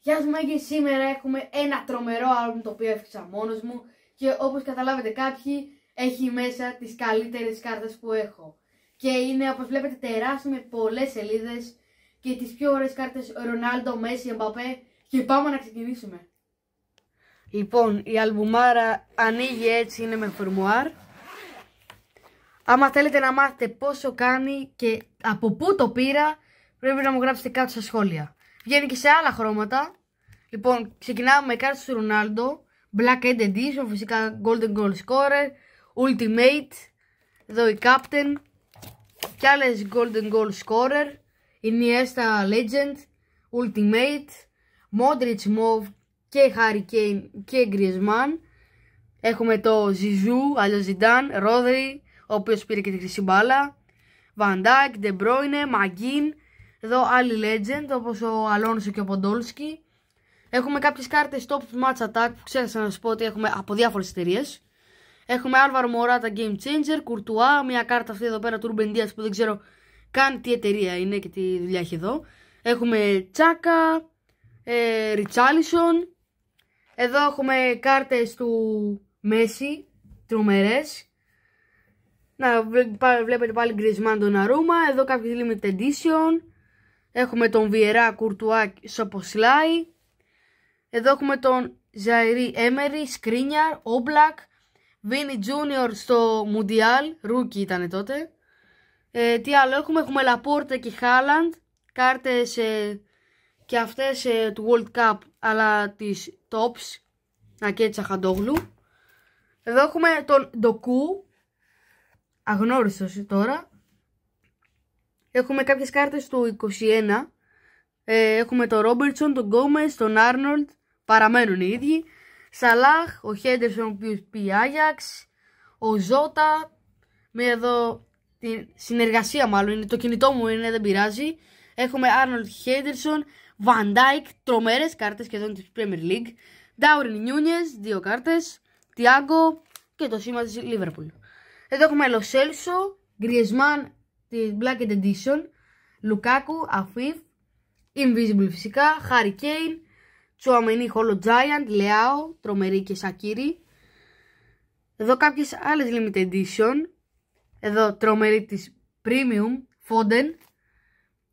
Γεια σας Μάγκη, σήμερα έχουμε ένα τρομερό άλμπουμ το οποίο έφτιαξα μόνος μου και όπως καταλάβετε κάποιοι έχει μέσα τις καλύτερες κάρτες που έχω. Και είναι όπως βλέπετε τεράστιο με πολλές σελίδες και τις πιο ωραίες κάρτες Ρονάλντο, Μέση, Εμπαπέ και πάμε να ξεκινήσουμε. Λοιπόν, η αλμπουμάρα ανοίγει έτσι, είναι με φορμουάρ. Άμα θέλετε να μάθετε πόσο κάνει και από πού το πήρα, πρέπει να μου γράψετε κάτω στα σχόλια. Βγαίνει και σε άλλα χρώματα. Λοιπόν, ξεκινάμε με κάρτες του Ρονάλντο, Black End Edition, φυσικά Golden Goal Scorer, Ultimate, εδώ η Captain, και άλλες Golden Goal Scorer, Iniesta Legend, Ultimate, Modric Mauve και Harry Kane και Griezmann. Έχουμε το Zizou, αλλιώς Zidane, Rodri, ο οποίος πήρε και τη χρυσή μπάλα, Van Dijk, De Bruyne, Magin, εδώ άλλοι Legend όπως ο Alonso και ο Podolski. Έχουμε κάποιες κάρτες Top Match Attack που ξέχασα να σας πω ότι έχουμε από διάφορες εταιρείες. Έχουμε Alvaro Morata Game Changer, Courtois, μια κάρτα αυτή εδώ πέρα του Ruben Dias που δεν ξέρω καν τι εταιρεία είναι και τι δουλειά έχει εδώ. Έχουμε Chaka, Richarlison. Εδώ έχουμε κάρτες του Messi, τρομερές. Να βλέπετε πάλι Griezmann, Donnarumma. Εδώ κάποιες Limited Edition. Έχουμε τον Vieira, Courtois, Szoboszlai. Εδώ έχουμε τον Zaire Emery, Skriniar, Oblak, Vini Junior στο Mundial, Rookie ήταν τότε. Τι άλλο έχουμε, έχουμε Laporte και Haaland, κάρτες και αυτές του World Cup, αλλά τις Tops, και Τσαχαντόγλου. Εδώ έχουμε τον Doku, αγνώριστος τώρα. Έχουμε κάποιες κάρτες του 21. Έχουμε τον Robertson, τον Gomez, τον Arnold, παραμένουν οι ίδιοι. Salah, ο Henderson που πει Ajax, ο Zota, με εδώ τη συνεργασία μάλλον, είναι το κινητό μου είναι, δεν πειράζει. Έχουμε Arnold, Henderson, Van Dijk, τρομερές κάρτες και εδώ είναι της Premier League. Darwin Núñez, 2 κάρτες, Thiago και το σήμα της Liverpool. Εδώ έχουμε Lo Celso, Griezmann, τη Black Edition, Lukaku, Afif, Invisible φυσικά, Harry Kane, Chouameni, Holo Giant, Leao, τρομερή και Shaqiri. Εδώ κάποιες άλλες Limited Edition. Εδώ τρομερή της Premium, Foden.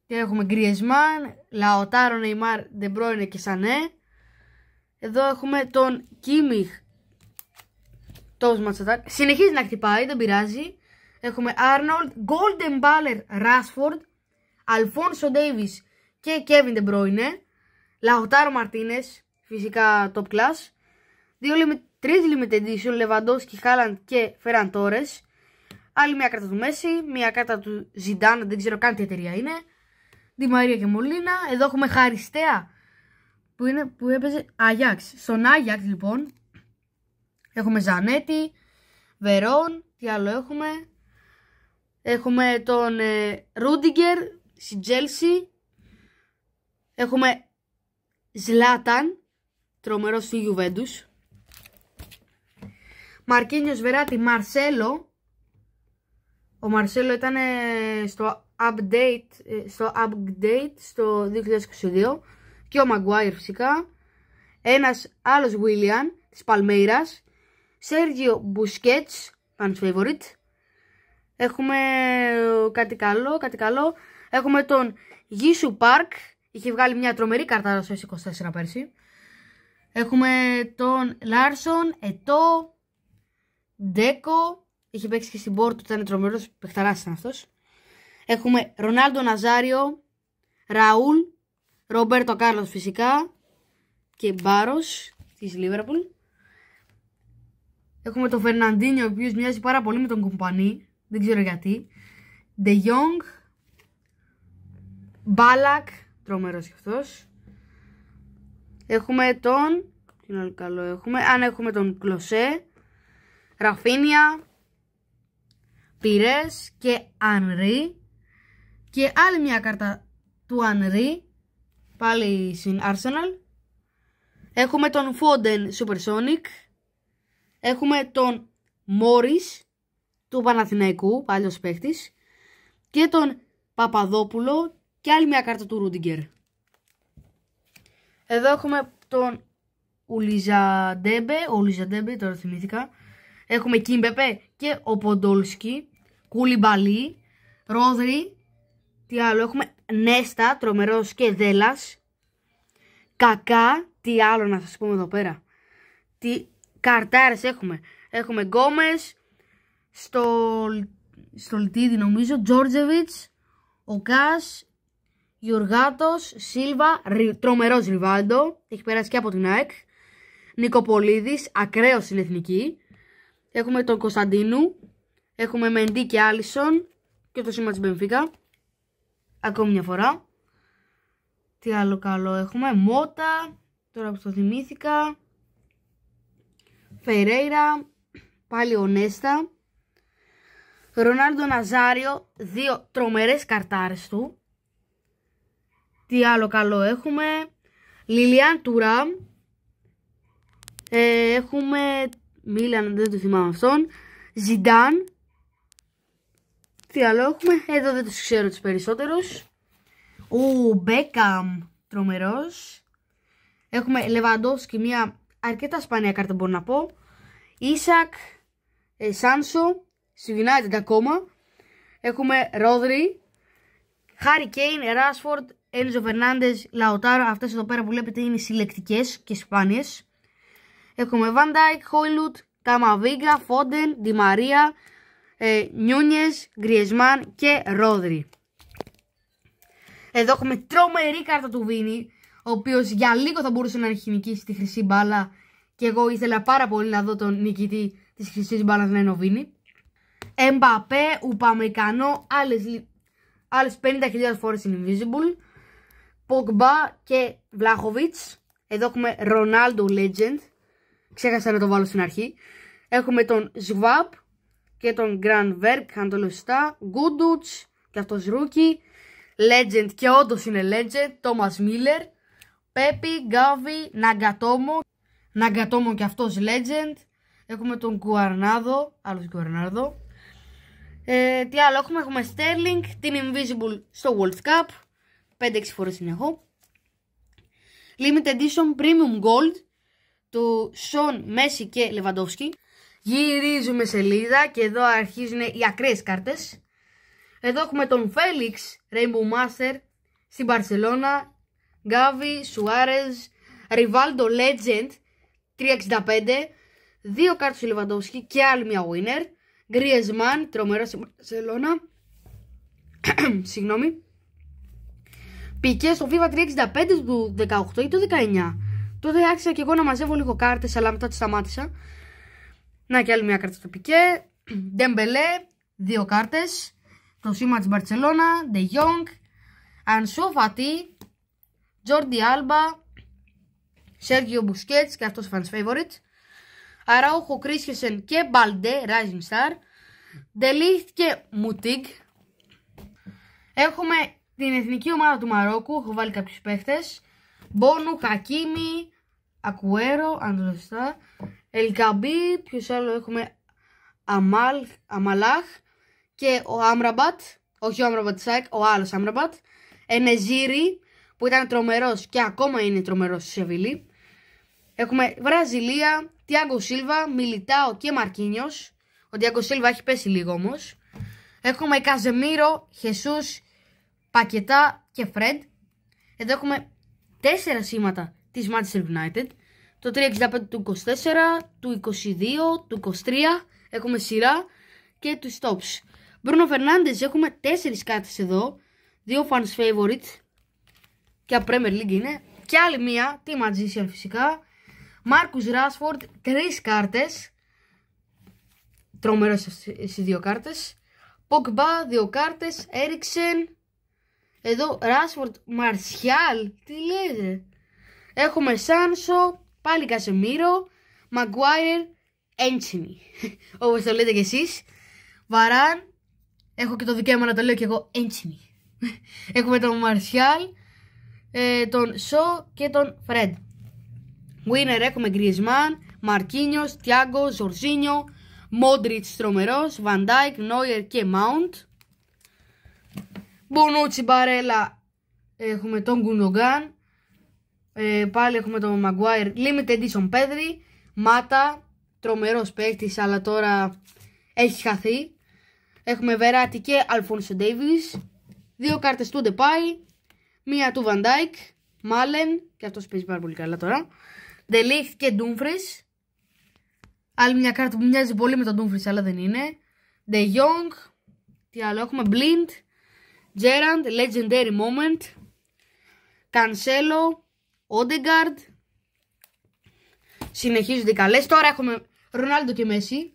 Και έχουμε Griezmann, Lautaro, Neymar, De Bruyne και Sané. Εδώ έχουμε τον Kimmich, Top Match Attack. Συνεχίζει να χτυπάει, δεν πειράζει. Έχουμε Arnold, Golden Baller, Rashford, Alphonso Davies και Kevin De Bruyne. Lautaro Martinez, φυσικά top class. 3 Limited Edition, Lewandowski, Haaland και Ferran Torres. Άλλη μια κάρτα του Messi, μια κάρτα του Zidane, δεν ξέρω καν τι εταιρεία είναι. Di Maria και Molina. Εδώ έχουμε Χαριστέα που έπαιζε Ajax. Στον Ajax λοιπόν έχουμε Zanetti, Veron, τι άλλο έχουμε. Έχουμε τον Rudiger στη Chelsea. Έχουμε Zlatan, τρομερός στη Juventus. Marquinhos, Verratti, Marcelo. Ο Marcelo ήταν στο update στο 2022. Και ο Maguire φυσικά. Ένας άλλος Willian της Palmeiras. Sergio Busquets, fans favorite. Έχουμε κάτι καλό. Έχουμε τον Jisoo Park. Είχε βγάλει μια τρομερή κάρτα στο S24 πέρσι. Έχουμε τον Λάρσον, Ετώ, Ντέκο. Είχε παίξει και στην Πόρτο, ήταν τρομερός παιχταράς ήταν αυτός. Έχουμε Ρονάλντο Ναζάριο, Ραούλ, Ρομπέρτο Κάρλος φυσικά και Μπάρος της Λίβερπουλ. Έχουμε τον Φερναντίνιο, ο οποίος μοιάζει πάρα πολύ με τον Κομπανί, δεν ξέρω γιατί. Ντε Γιόγκ, Μπάλακ, τρομερός και αυτός. Έχουμε τον... Τι άλλο καλό έχουμε. Έχουμε τον Κλωσέ, Ραφίνια, Πιρές και Ανρί. Και άλλη μια κάρτα του Ανρί, πάλι στην Arsenal. Έχουμε τον Foden Supersonic. Έχουμε τον Μόρις του Παναθηναϊκού, παλιός παίχτης. Και τον Παπαδόπουλο και άλλη μια κάρτα του Rudiger. Εδώ έχουμε τον Ουλιζαντέμπε, τώρα θυμήθηκα. Έχουμε Κίμπεπε και ο Ποντόλσκι. Κουλιμπαλί, Ρόδρυ. Τι άλλο έχουμε? Νέστα, τρομερός και Δέλλας. Κακά, τι άλλο να σας πούμε εδώ πέρα? Τι καρτάρες έχουμε? Έχουμε Γκόμες, Στολτίδη νομίζω, Τζόρτζεβιτς, ο Κάς, Γιουργάτος, Σίλβα, τρομερός Ριβάλντο, έχει περάσει και από την ΑΕΚ. Νικοπολίδης, ακραίος στην εθνική. Έχουμε τον Κωνσταντίνου, έχουμε Μεντί και Άλισον και το σήμα της Μπενφίκα. Ακόμη μια φορά. Τι άλλο καλό έχουμε? Μότα, τώρα που το θυμήθηκα. Φερέιρα, πάλι ο Νέστα. Ρονάλντο Ναζάριο, 2 τρομερές καρτάρες του. Τι άλλο καλό έχουμε? Λιλιάν Τουράμ. Έχουμε Μίλαν, δεν το θυμάμαι αυτόν. Ζιντάν. Τι άλλο έχουμε? Εδώ δεν τους ξέρω τους περισσότερους. Ο Μπέκαμ, τρομερός. Έχουμε Λεβαντόφσκι, μια αρκετά σπάνια κάρτα μπορώ να πω. Ίσακ, Σάνσο, στη United ακόμα. Έχουμε Ρόδρυ, Χάρι Κέιν, Ράσφορντ, Ένζο Φερνάντες, Λαοτάρο. Αυτές εδώ πέρα που βλέπετε είναι συλλεκτικές και σπάνιες. Έχουμε Βαν Ντάικ, Χόιλουτ, Καμαβίγκα, Φόντεν, Ντι Μαρία, Νιούνιες, Γκριεσμάν και Ρόδρυ. Εδώ έχουμε τρομερή κάρτα του Βίνι, ο οποίος για λίγο θα μπορούσε να έχει νικήσει τη χρυσή μπάλα και εγώ ήθελα πάρα πολύ να δω τον νικητή της χρυσής μπάλας να είναι ο Βίνι. Εμπαπέ, Ουπαμεκανό, άλλες 50.000 φορές είναι Invisible. Πογμπά και Βλάχοβιτς. Εδώ έχουμε Ρονάλντο Legend. Ξέχασα να το βάλω στην αρχή. Έχουμε τον Σβάπ και τον Γκρανβέρκ, αν το λέω σωστά. Γκούντουτς και αυτός Ρούκι. Legend και όντως είναι Legend. Τόμας Μίλερ. Πέπι, Γκάβι, Ναγκατόμο και αυτός Legend. Έχουμε τον Κουαρνάδο, άλλος Κουαρνάδο. Τι άλλο έχουμε? Έχουμε Sterling, την Invisible στο World Cup. 5-6 φορές την έχω. Limited Edition Premium Gold του Σον, Μέση και Λεβαντόφσκι. Γυρίζουμε σελίδα και εδώ αρχίζουν οι ακραίες κάρτες. Εδώ έχουμε τον Felix Rainbow Master στην Μπαρσελώνα. Γκάβι, Σουάρεζ, Ριβάλντο Legend 365. 2 κάρτες του Λεβαντόφσκι και άλλη μια winner. Γκριεσμάν, τρομερός στην Μπαρσελώνα. Συγγνώμη. Πικέ στο FIFA 365 του 18 ή του 19. Τότε άρχισα και εγώ να μαζεύω λίγο κάρτες, αλλά μετά τις σταμάτησα. Να και άλλη μια κάρτα στο Πικέ. Ντεμπελέ, 2 κάρτες. Το σήμα της Μπαρσελώνα. Ντε Γιόγκ. Ανσού Φατί. Τζόρντι Άλμπα. Σέργιο Μπουσκέτς και αυτός fans favorite. Αράουχο, Κρίσχεσεν και Μπαλντέ, Rising Star. Ντελίχτ και Μουτίγκ. Έχουμε την εθνική ομάδα του Μαρόκου, έχω βάλει κάποιους παίχτες. Μπόνου, Χακίμι, Ακουέρο, αν το λέω σωστά. Ελκαμπή, ποιος άλλο έχουμε? Αμαλάχ και ο Άμραμπατ. Όχι ο Άμραμπατ Σάικ, ο άλλος Άμραμπατ. Ενεζίρι, που ήταν τρομερός και ακόμα είναι τρομερός στη Σεβίλη. Έχουμε Βραζιλία, Τιάγκο Σίλβα, Μιλιτάο και Μαρκίνιος. Ο Τιάγκο Σίλβα έχει πέσει λίγο όμως. Έχουμε Καζεμίρο, Χεσούς, Πακετά και Φρεντ. Εδώ έχουμε 4 σήματα της Manchester United. Το 365 του 24, του 22, του 23. Έχουμε σειρά και του Stops. Μπρούνο Φερνάντες, έχουμε 4 κάρτες εδώ. 2 fans favorite και από Premier League είναι. Και άλλη μία, τη Magician φυσικά. Μάρκους Ράσφορντ, 3 κάρτες. Τρομερός στις 2 κάρτες. Πογμπά, 2 κάρτες. Έριξεν. Εδώ Ράσφορντ, Μαρσιάλ. Τι λέτε? Έχουμε Σάνσο, πάλι Κασεμίρο, Μαγκουάιρ, Έντσινι. Όπως το λέτε κι εσείς. Βαράν. Έχω και το δικαίωμα να το λέω κι εγώ, Έντσινι. Έχουμε τον Μαρσιάλ, τον Σο και τον Φρεντ. Winner έχουμε Γκριεσμάν, Μαρκίνιος, Τιάγκο, Ζορζίνιο, Μόντριτς τρομερός, Βαν Ντάικ, Νόιερ και Μάουντ. Μπονούτσι Μπαρέλα, έχουμε τον Γκουντογκάν. Πάλι έχουμε τον Maguire Limited Edition Pedri. Μάτα, τρομερός παίκτης, αλλά τώρα έχει χαθεί. Έχουμε Verratti και Alphonso Davies. 2 κάρτες του Depay. 1 του Van Dijk. Malen, και αυτός παίζει πάρα πολύ καλά τώρα. De Ligt και Dumfries. Άλλη μια κάρτα που μοιάζει πολύ με τον Dumfries, αλλά δεν είναι. De Jong. Τι άλλο έχουμε, Blind. Gerrard, Legendary Moment. Cancelo, Odegaard. Συνεχίζονται οι καλές. Τώρα έχουμε Ρονάλντο και Μέση.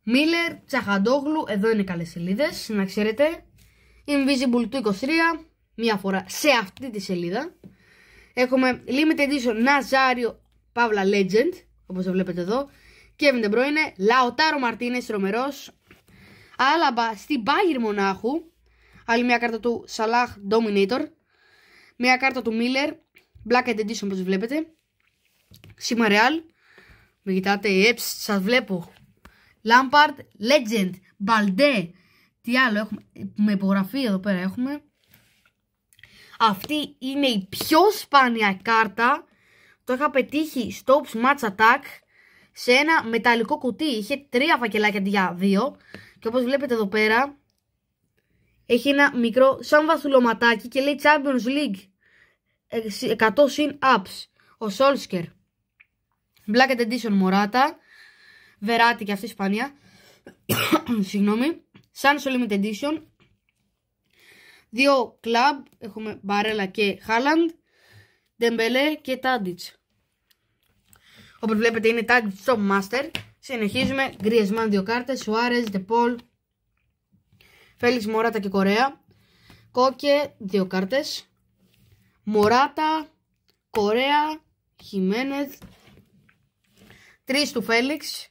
Μίλερ, Τσαχαντόγλου. Εδώ είναι καλές σελίδες, να ξέρετε. Invisible του 23. Μία φορά σε αυτή τη σελίδα. Έχουμε Limited Edition Nazario Παύλα Legend, όπως το βλέπετε εδώ. Kevin De Bruyne, Lautaro Martinez, τρομερός. Άλαμπα στην Bayern Μονάχου. Άλλη μια κάρτα του Salah Dominator. Μια κάρτα του Miller Black Edition, όπως βλέπετε. Σίγμα Real. Με κοιτάτε, σας βλέπω. Lampard Legend Balde. Τι άλλο έχουμε, με υπογραφή εδώ πέρα έχουμε. Αυτή είναι η πιο σπάνια κάρτα. Το είχα πετύχει στο Ops Match Attack σε ένα μεταλλικό κουτί. Είχε 3 φακελάκια αντί για 2. Και όπως βλέπετε εδώ πέρα, έχει ένα μικρό σαν βαθουλωματάκι και λέει Champions League 100 συν ups. Ο Solskjaer Black Edition Morata. Verratti και αυτή σπάνια. Συγγνώμη. Sancho Limited Edition. 2 club. Έχουμε Barella και Haaland. Dembele και Tadic. Όπως βλέπετε είναι Tadic στο Master. Συνεχίζουμε. Griezmann 2 κάρτες. Suarez, De Paul, Felix, Morata και Κορέα. Κόκε 2 κάρτες. Morata, Κορέα, Jimenez. 3 του Felix.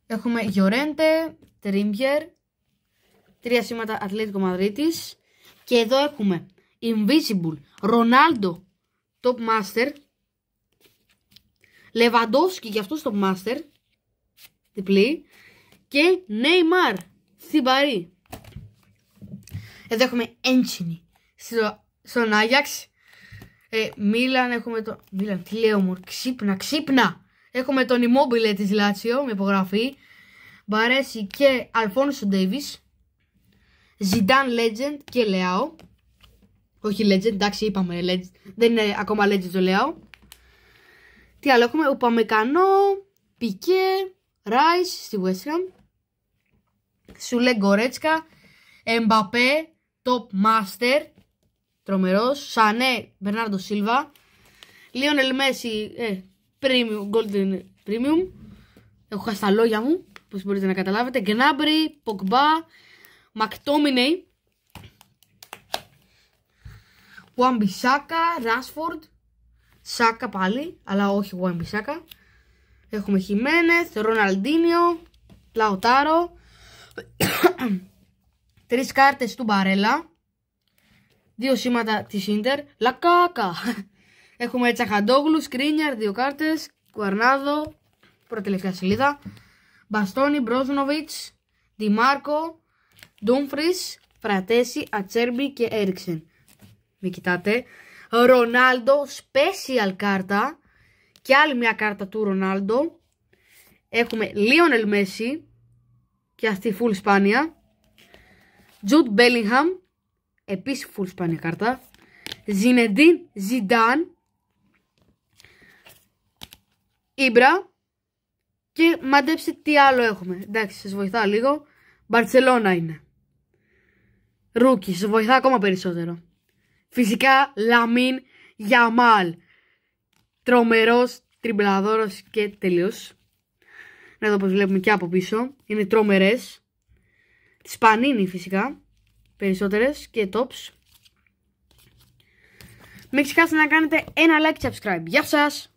Έχουμε Llorente, Trippier. 3 σήματα Ατλέτικο Μαδρίτης. Και εδώ έχουμε Invisible Ronaldo Top Master. Lewandowski και αυτός Top Master. Διπλή. Και Neymar στην Παρί. Εδώ έχουμε Έντσινι στον Άγιαξ. Μίλαν έχουμε το... Μίλαν, τι λέω μου, ξύπνα. Έχουμε τον Immobile της Λάτσιο με υπογραφή. Μπαρέσι και Alphonso Davies. Zidane Legend και Leao. Όχι Legend, εντάξει είπαμε Legend. Δεν είναι ακόμα Legend το Leao. Τι άλλο έχουμε, Упαμεκανό, Πικέ, Rice στη West Ham. Σουλέ Γκορέτσκα, Εμπαπέ, Top Master, τρομερός. Σανέ, Μπερνάρντο Σίλβα. Λίονελ Μέση, Premium, Golden Premium. Έχω χάσει τα λόγια μου, όπως μπορείτε να καταλάβετε. Γκνάμπρι, Ποκμπά, Μακτόμινεϊ, Ουαμπισάκα, Ράσφορντ, Σάκα πάλι, αλλά όχι Ουαμπισάκα. Έχουμε Χιμένεθ, Ροναλντίνιο, Λαουτάρο. 3 κάρτες του Μπαρέλα. 2 σήματα της Ίντερ. Λακάκα. Έχουμε Τσαχαντόγλου, Σκρίνιαρ, 2 κάρτες. Κουαρνάδο, πρώτη τελευταία σελίδα. Μπαστόνι, Μπρόζνοβιτς, Ντιμάρκο, Ντούμφρις, Φρατέσι, Ατσέρμπι και Έριξεν. Μην κοιτάτε. Ρονάλντο, special κάρτα. Και άλλη μια κάρτα του Ρονάλντο. Έχουμε Λίονελ Μέση. Και αυτή full σπάνια. Τζουντ Μπέλιγχαμ. Επίσης full σπάνια κάρτα. Ζινεντίν Ζιντάν. Ήμπρα. Και μαντέψτε τι άλλο έχουμε. Εντάξει, σας βοηθάω λίγο. Μπαρτσελώνα είναι. Ρούκι, σας βοηθά ακόμα περισσότερο. Φυσικά Λαμίν Γιαμάλ. Τρομερός, τριμπλαδόρος και τελείως. Εδώ όπως βλέπουμε και από πίσω. Είναι τρομερές. Σπανίνι φυσικά. Περισσότερες και tops. Μην ξεχάσετε να κάνετε ένα like και subscribe. Γεια σας!